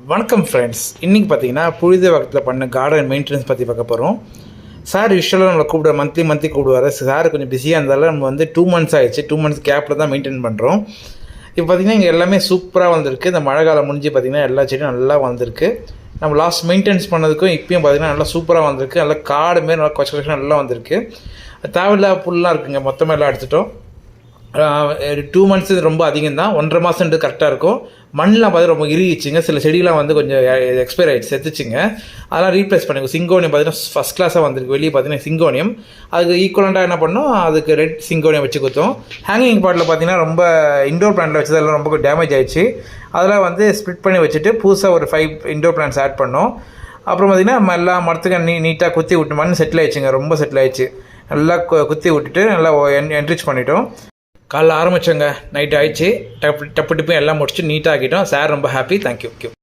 வணக்கம் ஃப்ரெண்ட்ஸ். இன்றைக்கி பார்த்தீங்கன்னா புழுதிவாக்கத்தில் பண்ண கார்டன் மெயின்டெனன்ஸ் பற்றி பார்க்க போகிறோம். சார் யூஸ்வலாக நம்மளை கூப்பிட மந்த்லி கூப்பிடுவார். சார் கொஞ்சம் பிஸியாக இருந்தாலும் நம்ம வந்து 2 months ஆகிடுச்சு. 2 months கேப்பில் தான் மெயின்டைன் பண்ணுறோம். இப்போ பார்த்திங்கன்னா இங்கே எல்லாமே சூப்பராக வந்திருக்கு. இந்த மழை காலம் முடிஞ்சு பார்த்திங்கன்னா எல்லா செடியும் நல்லா வந்திருக்கு. நம்ம லாஸ்ட் மெயின்டெனன்ஸ் பண்ணதுக்கும் இப்பயும் பார்த்திங்கன்னா நல்லா சூப்பராக வந்திருக்கு. நல்லா காடு மாரி நல்லா கொச்ச நல்லா வந்திருக்கு. தேவையில்லா புல்லாம் இருக்குங்க, மொத்தமாக எல்லாம் எடுத்துட்டோம். 2 months ரொம்ப அதிகம் தான். 1.5 மாதம்ன்றது கரெக்டாக இருக்கும். மண்ணெலாம் பார்த்து ரொம்ப இறுகிச்சுங்க. சில செடியெலாம் வந்து கொஞ்சம் எக்ஸ்பைர் ஆகிடுச்சு, செத்துச்சுங்க. அதெல்லாம் ரீப்ளேஸ் பண்ணிங்க. சிங்கோனியம் பார்த்தீங்கன்னா ஃபஸ்ட் கிளாஸாக வந்திருக்கு. வெளியே பார்த்தீங்கன்னா சிங்கோனியம், அதுக்கு ஈக்குவலண்ட்டாக என்ன பண்ணோம், அதுக்கு ரெட் சிங்கோனியம் வச்சு கொடுத்தோம். ஹேங்கிங் பாட்டில் பார்த்தீங்கன்னா ரொம்ப இண்டோர் பிளான்ட்டில் வச்சதெல்லாம் ரொம்ப டேமேஜ் ஆகிடுச்சு. அதெல்லாம் வந்து ஸ்ப்ளிட் பண்ணி வச்சுட்டு புதுசாக ஒரு 5 இண்டோர் பிளான்ட்ஸ் ஆட் பண்ணோம். அப்புறம் பார்த்திங்கன்னா நம்ம எல்லா மரத்துக்கும் நீட்டாக குத்தி விட்டு மண் செட்டில் ஆகிடுச்சுங்க. ரொம்ப செட்டில் ஆகிடுச்சு. நல்லா குத்தி விட்டுட்டு நல்லா என்ரிச் பண்ணிட்டோம். காலைல ஆரம்பித்தோங்க, நைட் ஆகிடுச்சு. டப்பு டிப்பும் எல்லாம் முடிச்சுட்டு நீட்டாக ஆக்கிட்டோம். சார் ரொம்ப ஹாப்பி. தேங்க்யூ.